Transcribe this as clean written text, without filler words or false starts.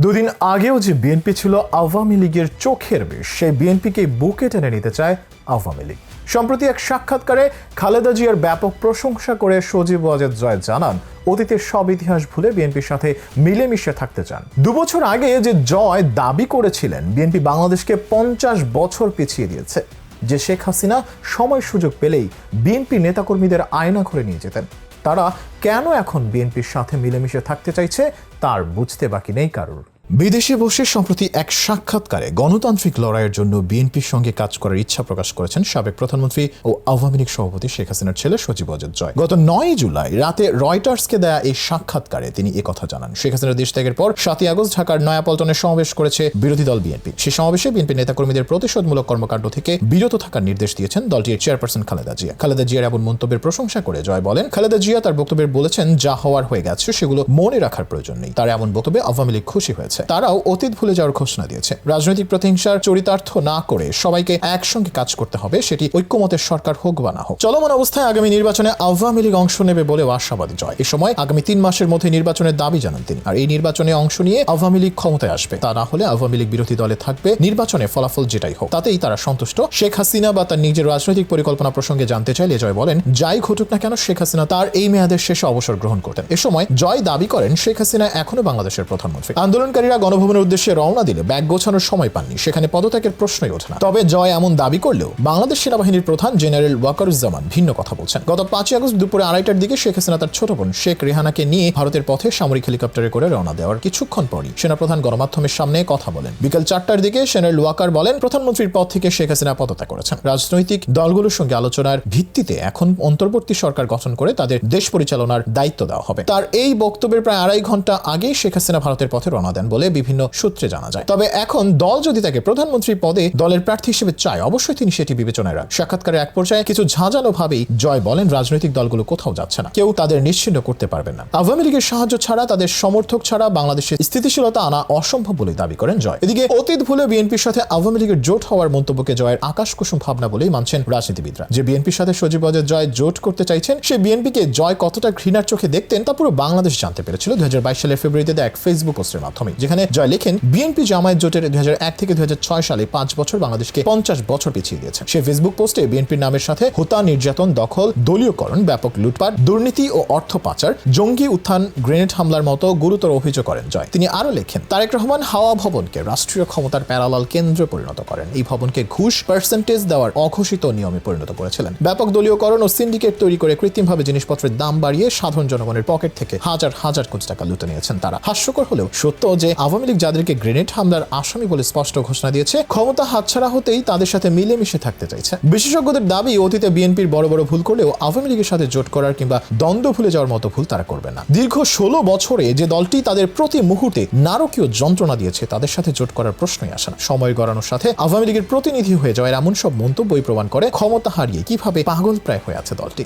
দুদিন আগেও যে বিএনপি ছিল আওয়ামী লীগের চোখের বিষ, সেই বিএনপিকে বুকে টেনে নিতে চায় আওয়ামী লীগ। সম্প্রতি এক সাক্ষাৎকারে খালেদা জিয়ার ব্যাপক প্রশংসা করে সজীব ওয়াজেদ জয় জানান, অতীতের সব ইতিহাস ভুলে বিএনপির সাথে মিলেমিশে থাকতে চান। 2 বছর আগে যে জয় দাবি করেছিলেন বিএনপি বাংলাদেশকে 50 বছর পিছিয়ে দিয়েছে, যে শেখ হাসিনা সময় সুযোগ পেলেই বিএনপি নেতাকর্মীদের আয়না করে নিয়ে যেতেন, তারা কেন এখন বিএনপির সাথে মিলেমিশে থাকতে চাইছে তার বুঝতে বাকি নেই কারোর। বিদেশে বসে সম্প্রতি এক সাক্ষাৎকারে গণতান্ত্রিক লড়াইয়ের জন্য বিএনপির সঙ্গে কাজ করার ইচ্ছা প্রকাশ করেছেন সাবেক প্রধানমন্ত্রী ও আওয়ামী লীগ সভাপতি শেখ হাসিনার ছেলে সজীব ওয়াজেদ জয়। গত 9 জুলাই রাতে রয়টার্সকে দেয়া এই সাক্ষাৎকারে তিনি একথা জানান। শেখ হাসিনার দেশ ত্যাগের পর 7ই আগস্ট ঢাকার নয়াপল্টনে সমাবেশ করেছে বিরোধী দল বিএনপি। সেই সমাবেশে বিএনপি নেতাকর্মীদের প্রতিশোধমূলক কর্মকাণ্ড থেকে বিরত থাকার নির্দেশ দিয়েছেন দলটির চেয়ারপারসন খালেদা জিয়া। খালেদা জিয়ার এমন মন্তব্যের প্রশংসা করে জয় বলেন, খালেদা জিয়া তার বক্তব্যে বলেছেন, যা হওয়ার হয়ে গেছে সেগুলো মনে রাখার প্রয়োজন নেই। তার এমন বক্তব্যে আওয়ামী লীগ খুশি হয়েছে। তারাও অতীত ভুলে যাওয়ার ঘোষণা দিয়েছে। রাজনৈতিক প্রতিহিংসার চরিতার্থ না করে সবাইকে একসঙ্গে কাজ করতে হবে, সেটি ঐক্যমতের সরকার হোক বা না হোক। চলমান অবস্থায় আগামী নির্বাচনে আওয়ামী লীগ অংশ নেবে বলেও আশাবাদী জয়। এ সময় আগামী 3 মাসের মধ্যে নির্বাচনের দাবি জানান তিনি। আর এই নির্বাচনে অংশ নিয়ে আওয়ামী লীগ ক্ষমতায় আসবে, তা না হলে আওয়ামী লীগ বিরোধী দলে থাকবে। নির্বাচনে ফলাফল যেটাই হোক তাতেই তারা সন্তুষ্ট। শেখ হাসিনা বা তার নিজের রাজনৈতিক পরিকল্পনা প্রসঙ্গে জানতে চাইলে জয় বলেন, যাই ঘটুক না কেন শেখ হাসিনা তার এই মেয়াদের শেষে অবসর গ্রহণ করতেন। এ সময় জয় দাবি করেন, শেখ হাসিনা এখনো বাংলাদেশের প্রধানমন্ত্রী। আন্দোলনকারীরা গণভবনের উদ্দেশ্যে রওনা দিলে ব্যাগ গোছানোর সময় পাননি, সেখানে পদত্যাগের প্রশ্নই ওঠে না। তবে জয় এমন দাবি করলেও বাংলাদেশ সেনাবাহিনীর প্রধান জেনারেল ওয়াকারুজ্জামান ভিন্ন কথা বলছেন। গত 5ই আগস্ট দুপুরে 2:30টার দিকে শেখ হাসিনা তার ছোট বোন শেখ রেহানাকে নিয়ে ভারতের পথে সামরিক হেলিকপ্টারে করে রওনা দেওয়ার কিছুক্ষণ পরই সেনাপ্রধান গণমাধ্যমের সামনে কথা বলেন। বিকেল 4টার দিকে জেনারেল ওয়াকার বলেন, প্রধানমন্ত্রীর পদ থেকে শেখ হাসিনা পদত্যাগ করেছেন। রাজনৈতিক দলগুলোর সঙ্গে আলোচনার ভিত্তিতে এখন অন্তর্বর্তী সরকার গঠন করে তাদের দেশ পরিচালনার দায়িত্ব দেওয়া হবে। তার এই বক্তব্যের প্রায় 2.5 ঘন্টা আগে শেখ হাসিনা ভারতের পথে রওনা দেন বলে বিভিন্ন সূত্রে জানা যায়। তবে এখন দল যদি তাকে প্রধানমন্ত্রী পদে দলের প্রার্থী হিসেবে চায়, অবশ্যই তিনি সেটি বিবেচনায় রাখেন। সাক্ষাৎকারের এক পর্যায়ে কিছু ঝাঁঝালো ভাবেই জয় বলেন, রাজনৈতিক দলগুলো কোথাও যাচ্ছে না, কেউ তাদের নিশ্চিহ্ন করতে পারবে না। আওয়ামী লীগের সাহায্য ছাড়া, তাদের সমর্থক ছাড়া বাংলাদেশে স্থিতিশীলতা আনা অসম্ভব বলে দাবি করেন জয়। এদিকে অতীত ভুলে বিএনপির সাথে আওয়ামী লীগের জোট হওয়ার মন্তব্যকে জয়ের আকাশকুসুম ভাবনা বলেই মানছেন রাজনীতিবিদরা। যে বিএনপির সাথে সজীব ওয়াজেদ জয় জোট করতে চাইছেন, সে বিএনপিকে জয় কতটা ঘৃণার চোখে দেখতেন তা পুরো বাংলাদেশ জানতে পেরেছিল 2022 সালের ফেব্রুয়ারিতে এক ফেসবুক পোস্টের মাধ্যমে, যেখানে জয় লেখেন, বিএনপি জামায়াত জোটের 2001 থেকে 2006 সালে 5 বছর বাংলাদেশকে 50 বছর পিছিয়ে দিয়েছে। সে ফেসবুক পোস্টে বিএনপির নামের সাথে হত্যা, নির্যাতন, দখল, দলীয়করণ, ব্যাপক লুটপাট, দুর্নীতি ও অর্থ পাচার, জঙ্গি উত্থান, গ্রেনেড হামলার মতো গুরুতর অভিযোগ করেন জয়। তিনি আরো লেখেন, তারেক রহমান হাওয়া ভবনকে রাষ্ট্রীয় ক্ষমতার প্যারালাল কেন্দ্রে পরিণত করেন। এই ভবনকে ঘুষ পার্সেন্টেজ দেওয়ার অঘোষিত নিয়মে পরিণত করেছিলেন। ব্যাপক দলীয়করণ ও সিন্ডিকেট তৈরি করে কৃত্রিমভাবে জিনিসপত্রের দাম বাড়িয়ে সাধারণ জনগণের পকেট থেকে হাজার হাজার কোটি টাকা লুটে নিয়েছেন তারা। হাস্যকর হলেও সত্য যে আওয়ামী লীগ যাদেরকে গ্রেনেড হামলার আসামি বলে স্পষ্ট ঘোষণা দিয়েছে, ক্ষমতা হাতছাড়া হতেই তাদের সাথে মিলেমিশে থাকতে চাইছে। বিশেষজ্ঞদের দাবি, অতীতে বিএনপির বড় বড় ভুল করলেও আওয়ামী লীগের সাথে জোট করার কিংবা দ্বন্দ্ব ভুলে যাওয়ার মতো ভুল তারা করবে না। দীর্ঘ 16 বছরে যে দলটি তাদের প্রতি মুহূর্তে নারকীয় যন্ত্রণা দিয়েছে, তাদের সাথে জোট করার প্রশ্নই আসে না। সময় গড়ানোর সাথে আওয়ামী লীগের প্রতিনিধি হয়ে যাওয়ার এমন সব মন্তব্যই প্রমাণ করে ক্ষমতা হারিয়ে কিভাবে পাগল প্রায় হয়ে আছে দলটি।